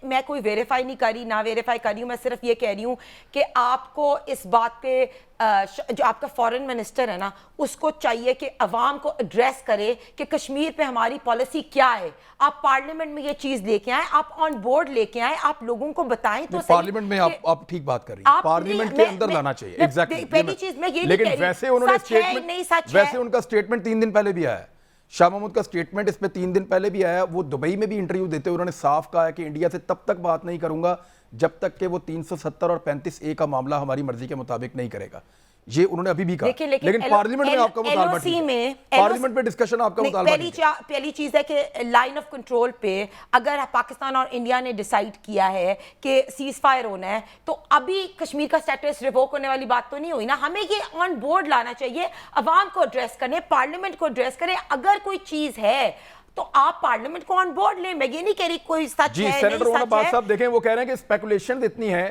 मैं कोई वेरीफाई नहीं कर रही, ना वेरीफाई कर रही हूँ, मैं सिर्फ ये कह रही हूँ कि आपको इस बात पे जो आपका फॉरेन मिनिस्टर है ना, उसको चाहिए कि अवाम को एड्रेस करे कि कश्मीर पे हमारी पॉलिसी क्या है। आप पार्लियामेंट में ये चीज लेके आए, आप ऑन बोर्ड लेके आए, आप लोगों को बताएं तो सही। पार्लियामेंट में आप ठीक बात कर रही हैं, पार्लियामेंट के अंदर लाना चाहिए। एग्जैक्टली, पहली चीज मैं ये नहीं लेकिन कह रही, वैसे उन्होंने सच है नहीं सच है। वैसे उनका स्टेटमेंट 3 दिन पहले भी आया है, शाह महमूद का स्टेटमेंट इस पे 3 दिन पहले भी आया। वो दुबई में भी इंटरव्यू देते हुए उन्होंने साफ कहा है कि इंडिया से तब तक बात नहीं करूंगा जब तक कि वो 370 और 35A का मामला हमारी मर्जी के मुताबिक नहीं करेगा। ये उन्होंने अभी भी कहा। लेकिन पार्लियामेंट में आपका मुतालबा ठीक है, पार्लियामेंट में डिस्कशन आपका मुतालबा ठीक है। पहली चीज है कि लाइन ऑफ कंट्रोल पे अगर पाकिस्तान और इंडिया ने डिसाइड किया है कि सीज फायर होना है, तो अभी कश्मीर का स्टेटस रिवोक होने वाली बात तो नहीं हुई ना। हमें ये ऑन बोर्ड लाना चाहिए, अवाम को एड्रेस करें, पार्लियामेंट को एड्रेस करें। अगर कोई चीज है तो आप पार्लियामेंट को ऑन बोर्ड लें। मैं ये नहीं कह रही कोई सच जी, है सेनेटर नहीं सच है। साहब देखें, वो कह रहे हैं कि स्पेकुलेशन इतनी है,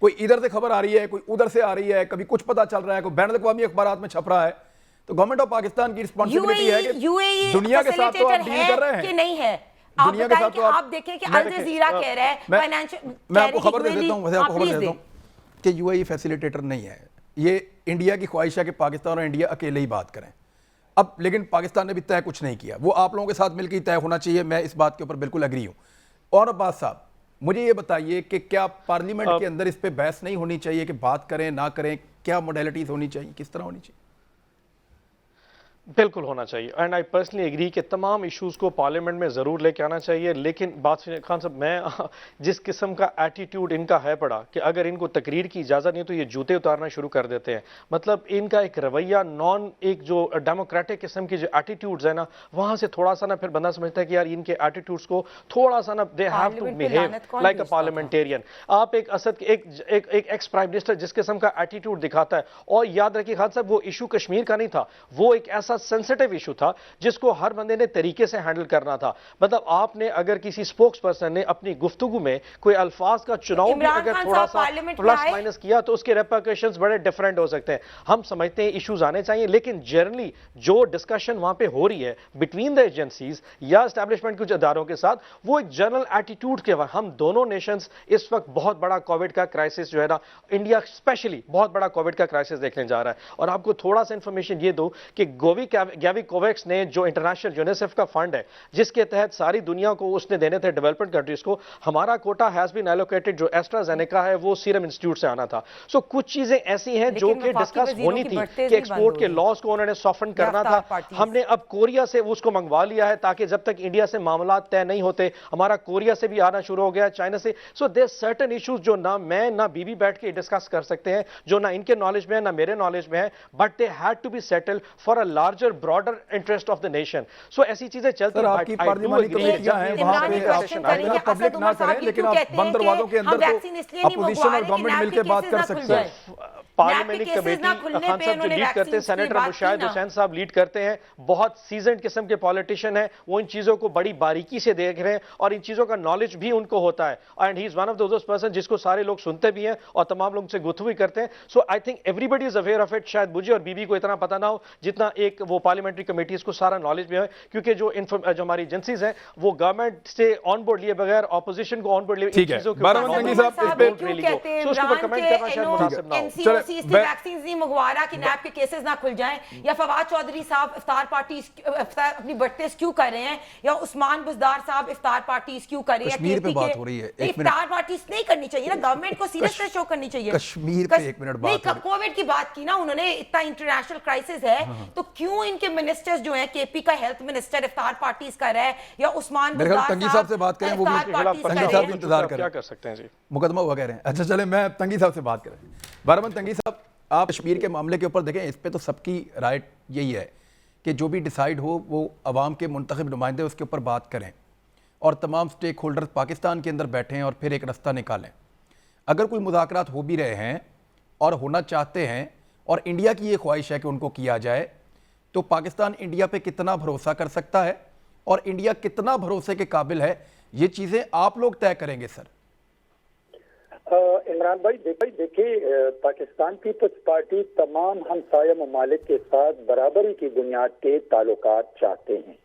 कोई इधर से खबर आ रही है, कोई उधर से आ रही है, कभी कुछ पता चल रहा है, कोई बैन अवी अखबार में छप रहा है, तो गवर्नमेंट ऑफ पाकिस्तान की रिस्पांसिबिलिटी है कि दुनिया के साथ तो आप डील कर रहे हैं कि नहीं है। दुनिया के साथ तो आप देखें कि अल जजीरा कह रहा है, फाइनेंशियल, मैं आपको खबर दे देता हूं, आपको खबर दे देता हूं कि यूएई फैसिलिटेटर नहीं है। ये इंडिया की ख्वाहिश है कि पाकिस्तान और इंडिया अकेले ही बात करें। अब लेकिन पाकिस्तान ने भी तय कुछ नहीं किया, वो आप लोगों के साथ मिलकर तय होना चाहिए। मैं इस बात के ऊपर बिल्कुल एग्री हूं। और अब्बास साहब, मुझे ये बताइए कि क्या पार्लियामेंट के अंदर इस पे बहस नहीं होनी चाहिए कि बात करें ना करें, क्या मोडेलिटीज होनी चाहिए, किस तरह होनी चाहिए? बिल्कुल होना चाहिए, एंड आई पर्सनली एग्री कि तमाम इश्यूज को पार्लियामेंट में ज़रूर लेके आना चाहिए। लेकिन बात खान साहब, मैं जिस किस्म का एटीट्यूड इनका है पड़ा कि अगर इनको तकरीर की इजाज़त नहीं तो ये जूते उतारना शुरू कर देते हैं। मतलब इनका एक रवैया एक जो डेमोक्रेटिक किस्म की जो एटीट्यूड्स है ना, वहाँ से थोड़ा सा ना फिर बंदा समझता है कि यार इनके एटीट्यूड्स को थोड़ा सा ना they have to behave like a parliamentarian. आप एक एक्स प्राइम मिनिस्टर जिस किस्म का एटीट्यूड दिखाता है, और याद रखिए खान साहब, वो इशू कश्मीर का नहीं था, वो एक ऐसा सेंसिटिव इशू था जिसको हर बंदे ने तरीके से हैंडल करना था। मतलब आपने अगर किसी स्पोक्स पर्सन ने अपनी गुफ्तगू में कोई अल्फाज का चुनाव भी अगर थोड़ा सा प्लस माइनस किया तो उसके रेपरकशंस बड़े डिफरेंट हो सकते हैं। हम समझते हैं इश्यूज आने चाहिए, लेकिन जनरली जो डिस्कशन वहां पे हो रही है बिटवीन द एजेंसीज या एस्टैब्लिशमेंट कुछ इदारों के साथ, वो एक जनरल एटीट्यूड के बाद हम दोनों नेशंस इस वक्त बहुत बड़ा कोविड का क्राइसिस जो है ना, इंडिया स्पेशली बहुत बड़ा कोविड का क्राइसिस देखने जा रहा है। और आपको थोड़ा सा इंफॉर्मेशन ये दो कि गैवी कोवैक्स ने जो इंटरनेशनल यूनिसेफ का फंड है जिसके तहत सारी दुनिया को उसने देने थे डेवलपमेंट कंट्रीज को, हमारा कोटा हैज बीन एलोकेटेड जो एस्ट्राजेनेका है वो सीरम इंस्टीट्यूट से आना था। सो कुछ चीजें ऐसी हैं जो कि डिस्कस होनी थी कि एक्सपोर्ट के लॉस को उन्होंने सॉफ्टन करना था। हमने अब कोरिया से उसको मंगवा लिया है ताकि जब तक इंडिया से मामला तय नहीं होते, हमारा कोरिया से भी आना शुरू हो गया, चाइना से। सो देयर सर्टेन इश्यूज जो ना मैं ना बीबी बैठ के डिस्कस कर सकते हैं, जो ना इनके नॉलेज में है ना मेरे नॉलेज में है, but they had to be settled for a larger broader interest of the nation. So ऐसी चीजें चलती हैं। आपकी पार्लियामेंट कमेटियां हैं, वहां पे आप पब्लिक ना करें, लेकिन आप बंद दरवाजों के अंदर तो अपोजिशन और गवर्नमेंट मिलकर बात कर सकते हैं। पार्लियामेंट्री कमेटी खान साहब जो लीड करते हैं, सेनेटर मुशाहिद हुसैन साहब लीड करते हैं, बहुत सीजन्ड किस्म के पॉलिटिशियन हैं, वो इन चीजों को बड़ी बारीकी से देख रहे हैं और इन चीजों का नॉलेज भी उनको होता है। And he is one of those person जिसको सारे लोग सुनते भी हैं और तमाम लोग से गुफ्तगू करते हैं। So I think everybody is aware of it. शायद मुझे और बीबी को इतना पता ना हो जितना एक वो पार्लियामेंट्री कमेटीज को सारा नॉलेज भी है, क्योंकि जो हमारी एजेंसीज हैं वो गवर्नमेंट से ऑन बोर्ड लिए बगैर ऑपोजिशन को ऑन बोर्ड लिए चीजों के वैक्सीन नहीं मंगवा रहा कि नैब के केसेस ना खुल जाएं, या फवाद चौधरी साहब इफ्तार पार्टी अपनी बर्थडे क्यों कर रहे हैं, या उस्मान बुजदार साहब इफ्तार पार्टी क्यों कर रहे हैं। कश्मीर पे बात हो रही है, इफ्तार पार्टी नहीं करनी चाहिए ना, गवर्नमेंट को सीरियसनेस शो करनी चाहिए। कश्मीर पे एक मिनट बात नहीं, कोविड की बात की ना उन्होंने, इतना इंटरनेशनल क्राइसिस है तो क्यों इनके मिनिस्टर्स जो हैं, केपी का हेल्थ मिनिस्टर इफ्तार पार्टीज कर रहा है, या उस्मान बुजदार तंगी साहब से बात करें, वो भी तंगी साहब भी इंतजार करें, क्या कर सकते हैं जी, मुकदमा हुआ कह रहे हैं। अच्छा चले, मैं तंगी साहब से बात करें। बारमन तंगी साहब, आप कश्मीर के मामले के ऊपर देखें, इस पे तो सबकी राय यही है कि जो भी डिसाइड हो वो अवाम के मुंतखब नुमाइंदे उसके ऊपर बात करें और तमाम स्टेक होल्डर्स पाकिस्तान के अंदर बैठें और फिर एक रास्ता निकालें। अगर कोई मुज़ाकरात हो भी रहे हैं और होना चाहते हैं और इंडिया की ये ख्वाहिश है कि उनको किया जाए, तो पाकिस्तान इंडिया पे कितना भरोसा कर सकता है और इंडिया कितना भरोसे के काबिल है, ये चीज़ें आप लोग तय करेंगे सर। इमरान भाई देखिए, पाकिस्तान पीपल्स पार्टी तमाम हमसाया ममालिक के साथ बराबरी की बुनियाद के ताल्लुकात चाहते हैं,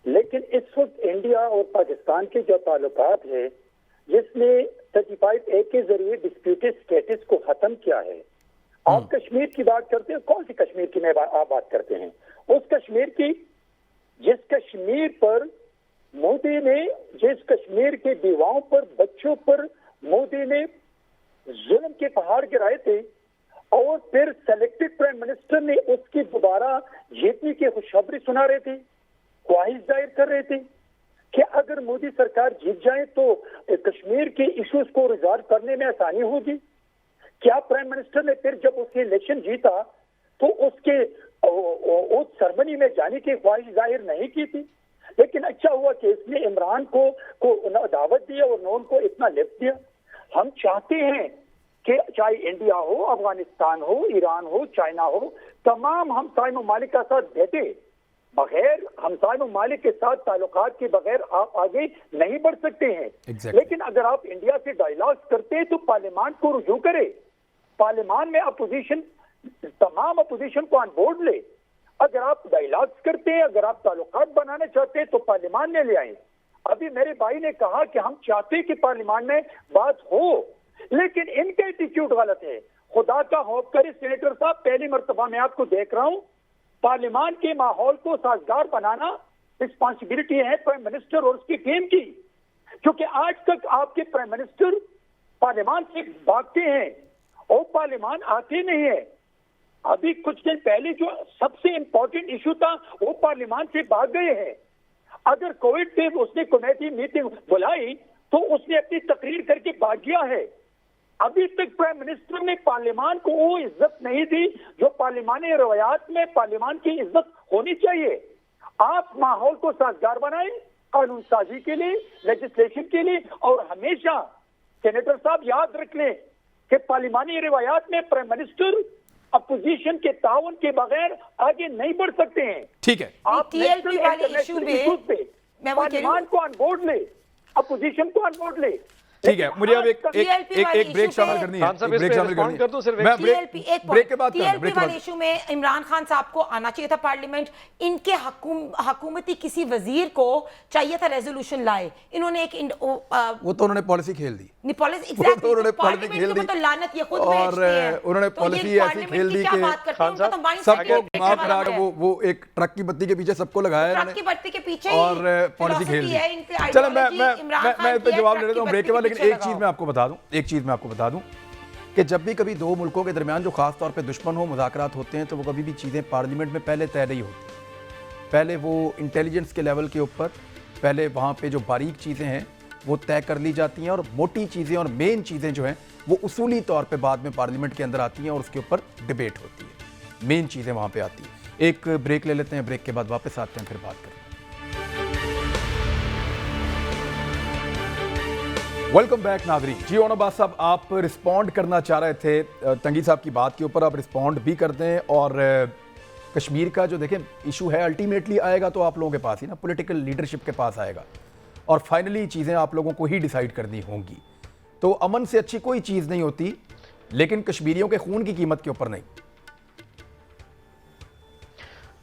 लेकिन इस वक्त इंडिया और पाकिस्तान के जो ताल्लुकात है, जिसने 35A के जरिए डिस्प्यूटेड स्टेटस को खत्म किया है। आप कश्मीर की बात करते हैं, कौन सी कश्मीर की आप बात करते हैं? उस कश्मीर की जिस कश्मीर पर मोदी ने, जिस कश्मीर के युवाओं पर, बच्चों पर मोदी ने जुल्म के पहाड़ गिराए थे और फिर सेलेक्टेड प्राइम मिनिस्टर ने उसकी दोबारा जीतने की खुशखबरी सुना रहे थे, ख्वाहिश जाहिर कर रहे थे कि अगर मोदी सरकार जीत जाए तो कश्मीर के इश्यूज को रिजॉल्व करने में आसानी होगी। क्या प्राइम मिनिस्टर ने फिर जब उसने इलेक्शन जीता तो उसके उस सेरेमनी में जाने की ख्वाहिश जाहिर नहीं की थी? लेकिन अच्छा हुआ कि इसने इमरान को दावत दी और उनको इतना लिफ्ट दिया। हम चाहते हैं कि चाहे इंडिया हो, अफगानिस्तान हो, ईरान हो, चाइना हो, तमाम हमसाय ममालिक का साथ बैठे। बगैर हमसाय ममालिक के साथ ताल्लुकात के बगैर आप आगे नहीं बढ़ सकते हैं। लेकिन अगर आप इंडिया से डायलॉग करते हैं तो पार्लियामान को रुजू करे, पार्लियामान में अपोजिशन, तमाम अपोजिशन को ऑन बोर्ड ले। अगर आप डायलॉग करते हैं, अगर आप ताल्लुकात बनाना चाहते हैं तो पार्लियामान में ले आए। अभी मेरे भाई ने कहा कि हम चाहते हैं कि पार्लियामान में बात हो, लेकिन इनका एटीट्यूड गलत है। खुदा का खौफ करे सेनेटर साहब, पहली मर्तबा मैं आपको देख रहा हूं, पार्लियामान के माहौल को साजगार बनाना रिस्पॉन्सिबिलिटी है प्राइम मिनिस्टर और उसकी टीम की, क्योंकि आज तक आपके प्राइम मिनिस्टर पार्लियामान से भागते हैं और पार्लियामान आते नहीं है। अभी कुछ दिन पहले जो सबसे इंपॉर्टेंट इशू था वो पार्लियामान से भाग गए हैं। अगर कोविड पे उसने कमेटी मीटिंग बुलाई तो उसने अपनी तकरीर करके भाग गया है। अभी तक प्राइम मिनिस्टर ने पार्लियामान को वो इज्जत नहीं दी जो पार्लियामानी रवायात में पार्लियामान की इज्जत होनी चाहिए। आप माहौल को साजगार बनाएं कानून साजी के लिए, लेजिस्लेशन के लिए, और हमेशा सेनेटर साहब याद रख लें कि पार्लियामानी रवायात में प्राइम मिनिस्टर अपोजिशन के ताउन के बगैर आगे नहीं बढ़ सकते हैं। ठीक है, आप TLP वाले इशू पे पार्लियामान को ऑन बोर्ड ले, अपोजिशन को ऑन बोर्ड ले। ठीक है, मुझे अब एक ब्रेक शामिल करनी है। एक ब्रेक शामिल करनी है। मैं ब्रेक के बाद TLP वाले इशू में इमरान खान साहब को आना चाहिए था पार्लियामेंट। इनके हकूमती किसी वजीर को चाहिए था रेजोल्यूशन लाए। इन्होंने एक वो तो उन्होंने पॉलिसी खेल दी, उन्होंने पॉलिसी खेल दी तो लानत ये खुद और उन्होंने पॉलिसी ऐसी खेल दी कि सबको माफ करा के वो एक ट्रक की बत्ती के पीछे सबको लगाया ट्रक की बत्ती के पीछे और पॉलिसी खेल दी। चलो मैं इस पे जवाब ले लेता हूँ ब्रेक के बाद। लेकिन एक चीज मैं आपको बता दूं कि जब भी कभी दो मुल्कों के दरमियान जो खास तौर पे दुश्मन हो मुज़ाकरात होते हैं तो वो कभी भी चीज़ें पार्लियामेंट में पहले तय नहीं होती। पहले वो इंटेलिजेंस के लेवल के ऊपर पहले वहाँ पे जो बारीक चीज़ें हैं वो तय कर ली जाती हैं और मोटी चीज़ें और मेन चीज़ें जो हैं वो उसूली तौर पे बाद में पार्लियामेंट के अंदर आती हैं और उसके ऊपर डिबेट होती है। मेन चीज़ें वहाँ पे आती हैं। एक ब्रेक ले लेते हैं, ब्रेक के बाद वापस आते हैं, फिर बात करें। वेलकम बैक नाज़रीन। जी ओन अब्बास साहब, आप रिस्पॉन्ड करना चाह रहे थे तंगी साहब की बात के ऊपर, आप रिस्पॉन्ड भी कर दें। और कश्मीर का जो देखें इशू है अल्टीमेटली आएगा तो आप लोगों के पास ही ना, पॉलिटिकल लीडरशिप के पास आएगा और फाइनली चीज़ें आप लोगों को ही डिसाइड करनी होंगी। तो अमन से अच्छी कोई चीज़ नहीं होती, लेकिन कश्मीरियों के खून की कीमत के ऊपर नहीं।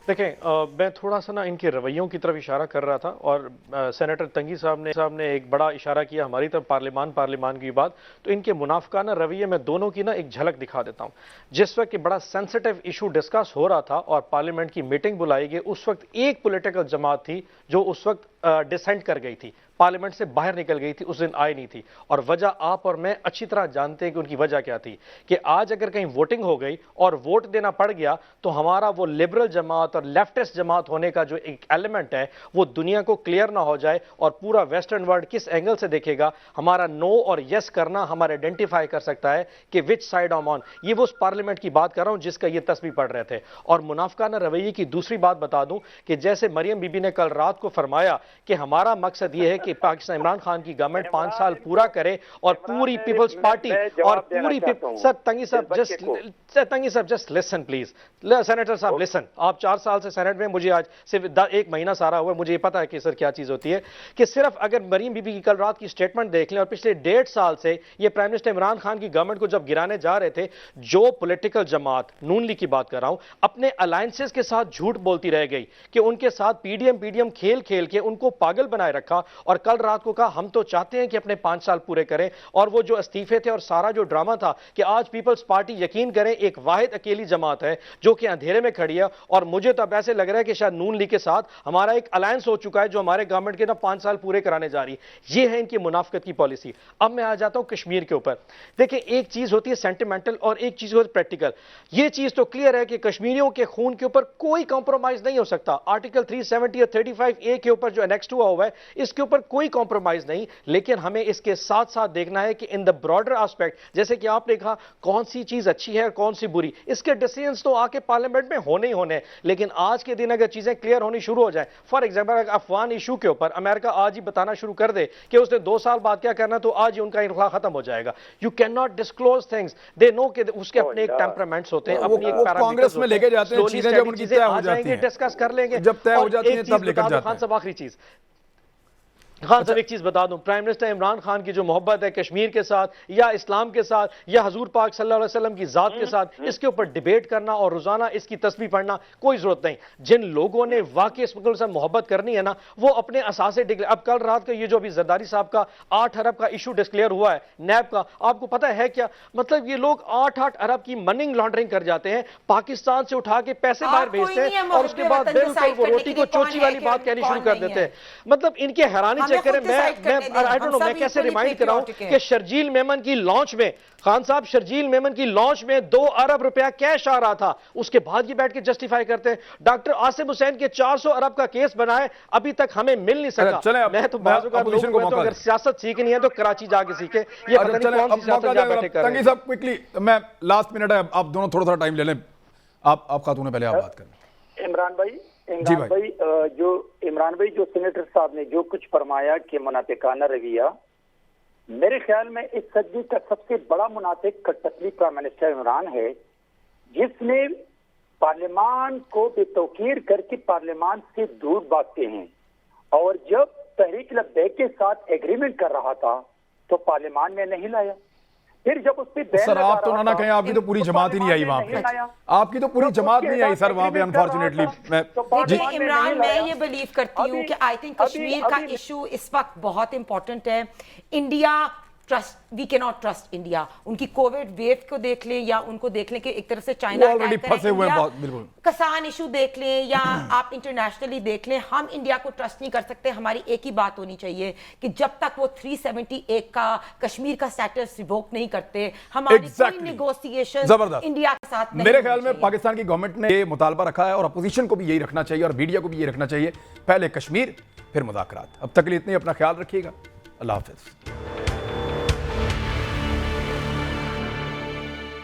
देखें, मैं थोड़ा सा ना इनके रवैयों की तरफ इशारा कर रहा था और सेनेटर तंगी साहब ने एक बड़ा इशारा किया हमारी तरफ पार्लियामान की बात। तो इनके मुनाफिकाना रवैये में दोनों की ना एक झलक दिखा देता हूं। जिस वक्त बड़ा सेंसिटिव इशू डिस्कस हो रहा था और पार्लियामेंट की मीटिंग बुलाई गई, उस वक्त एक पॉलिटिकल जमात थी जो उस वक्त डिसेंट कर गई थी, पार्लियामेंट से बाहर निकल गई थी, उस दिन आई नहीं थी। और वजह आप और मैं अच्छी तरह जानते हैं कि उनकी वजह क्या थी कि आज अगर कहीं वोटिंग हो गई और वोट देना पड़ गया तो हमारा वो लिबरल जमात और लेफ्टिस्ट जमात होने का जो एक एलिमेंट है वो दुनिया को क्लियर ना हो जाए और पूरा वेस्टर्न वर्ल्ड किस एंगल से देखेगा, हमारा नो और यस करना हमारा आइडेंटिफाई कर सकता है कि विच साइड ऑम ऑन। ये वो उस पार्लियामेंट की बात कर रहा हूं जिसका ये तस्वीर पढ़ रहे थे। और मुनाफिकाना रवैये की दूसरी बात बता दूं कि जैसे मरियम बीबी ने कल रात को फरमाया कि हमारा मकसद ये है कि पाकिस्तान इमरान खान की गवर्नमेंट 5 साल पूरा करे और पूरी पीपल्स पार्टी और पूरी सर तंगी साहब जस्ट लिसन प्लीज। सेनेटर साहब लिसन, आप 4 साल से सेनेट में, मुझे आज सिर्फ 1 महीना सारा हुआ, मुझे ये पता है कि सर क्या चीज होती है कि सिर्फ अगर मरीम बीबी की कल रात की स्टेटमेंट देख लें और पिछले 1.5 साल से ये प्राइम मिनिस्टर इमरान खान की गवर्नमेंट को जब गिराने जा रहे थे, जो पॉलिटिकल जमात नून लीग की बात कर रहा हूं अपने अलायंसेस के साथ झूठ बोलती रह गई कि उनके साथ पीडीएम खेल खेल के उनको पागल बनाए रखा और कल रात को कहा हम तो चाहते हैं कि अपने 5 साल पूरे करें। और वो जो इस्तीफे थे और सारा जो ड्रामा था कि आज पीपल्स पार्टी, यकीन करें, एक वाहिद अकेली जमात है जो कि अंधेरे में खड़ी है। और मुझे तो अब ऐसे लग रहा है कि शायद नून लीग के साथ हमारा एक अलायंस हो चुका है जो हमारे गवर्नमेंट के ना 5 साल पूरे कराने जा रही है। ये है इनकी मुनाफिकत की पॉलिसी। अब मैं आ जाता हूं कश्मीर के ऊपर। देखिए, एक चीज होती है सेंटिमेंटल और एक चीज होती है प्रैक्टिकल। ये चीज तो क्लियर है कि कश्मीरियों के खून के ऊपर कोई कॉम्प्रोमाइज नहीं हो सकता। आर्टिकल 370 और 35A के ऊपर जो एनेक्स हुआ है इसके ऊपर कोई कॉम्प्रोमाइज नहीं। लेकिन हमें इसके साथ साथ देखना है कि इन द ब्रॉडर एस्पेक्ट, जैसे कि आपने कहा कौन सी चीज अच्छी है और कौन सी बुरी, इसके डिसीजंस तो आके पार्लियामेंट में होने ही होने हैं। लेकिन आज के दिन अगर चीजें क्लियर होनी शुरू हो जाए, फॉर एग्जाम्पल अफगान इशू के ऊपर अमेरिका आज ही बताना शुरू कर दे कि उसने 2 साल बाद क्या करना, तो आज ही उनका इनखला खत्म हो जाएगा। You can not disclose things, they know कि उसके अपने एक टेम्परामेंट्स होते हैं, अपनी एक कांग्रेस में लेके जाते हैं चीजें, जब उनकी तय हो जाती हैं डिस्कस कर लेंगे, जब तय हो जाती हैं तब लेकर जाते हैं। खान साहब आखिरी चीज, खान साहब एक चीज बता दूं, प्राइम मिनिस्टर इमरान खान की जो मोहब्बत है कश्मीर के साथ या इस्लाम के साथ या हजूर पाक सल्लल्लाहु अलैहि वसल्लम की जात के साथ, इसके ऊपर डिबेट करना और रोजाना इसकी तस्बीह पढ़ना कोई जरूरत नहीं। जिन लोगों ने वाकई इस मुल्क से मोहब्बत करनी है ना, वो अपने असासे डिक्लेयर। अब कल रात का ये जो अभी जरदारी साहब का 8 अरब का इशू डिक्लेयर हुआ है नैब का, आपको पता है क्या मतलब? ये लोग 8-8 अरब की मनी लॉन्ड्रिंग कर जाते हैं, पाकिस्तान से उठा के पैसे बाहर भेजते हैं और उसके बाद बिल्कुल वो रोटी को चोची वाली बात कहनी शुरू कर देते हैं। मतलब इनके हैरानी चेक करें। मैं कैसे रिमाइंड कराऊं कि शर्जील मेमन की लॉन्च में, खान साहब, शर्जील मेमन की लॉन्च में 2 अरब रुपया कैश आ रहा था, उसके बाद ये बैठ के जस्टिफाई करते हैं। डॉक्टर आसिम हुसैन के 400 अरब का केस बनाए, अभी तक हमें मिल नहीं सका। मैं तो अगर सियासत सीखनी है तो कराची जाके सीखे। ये पता नहीं कौन सी सियासत जा बैठे कर रहे हैं। साहब क्विकली, मैं लास्ट मिनट है, आप दोनों थोड़ा टाइम ले लें। आप खातून पहले आप बात करें। इमरान भाई, जो सेनेटर साहब ने जो कुछ फरमाया कि मुनाफिकाना रवैया, मेरे ख्याल में इस सदी का सबसे बड़ा मुनाफिक कठपुतली प्राइम मिनिस्टर इमरान है, जिसने पार्लियामान को बेतौकीर करके पार्लियामान से दूर भागते हैं। और जब तहरीक लब्बैक के साथ एग्रीमेंट कर रहा था तो पार्लियामान में नहीं लाया। फिर जब उस पे सर, आप तो ना कहें, आपकी तो पूरी जमात ही नहीं आई वहां पे, आपकी तो पूरी जमात नहीं आई सर वहां पे, अनफॉर्चुनेटली। देखिए इमरान, मैं ये बिलीव करती हूँ कि आई थिंक कश्मीर का इशू इस वक्त बहुत इंपॉर्टेंट है। India we can not trust India. उनकी कोविड वेव को देख लें या उनको देख लें कि एक तरह से चाइना ऑलरेडी फंसे हुए हैं बहुत, बिल्कुल। किसान इशू देख लें या आप इंटरनेशनली देख लें, हम इंडिया को ट्रस्ट नहीं कर सकते। हमारी एक ही बात होनी चाहिए कि जब तक वो 371 का कश्मीर का स्टेटस रिवोक नहीं करते, हमारी कोई नेगोशिएशन इंडिया के साथ नहीं। मेरे ख्याल में पाकिस्तान की गवर्नमेंट ने ये मुतालबा रखा है और अपोजिशन को भी यही रखना चाहिए और मीडिया को भी यही रखना चाहिए, पहले कश्मीर फिर मुज़ाकरात। अब तक के लिए इतनी, अपना ख्याल रखिएगा। अल्लाह हाफिज।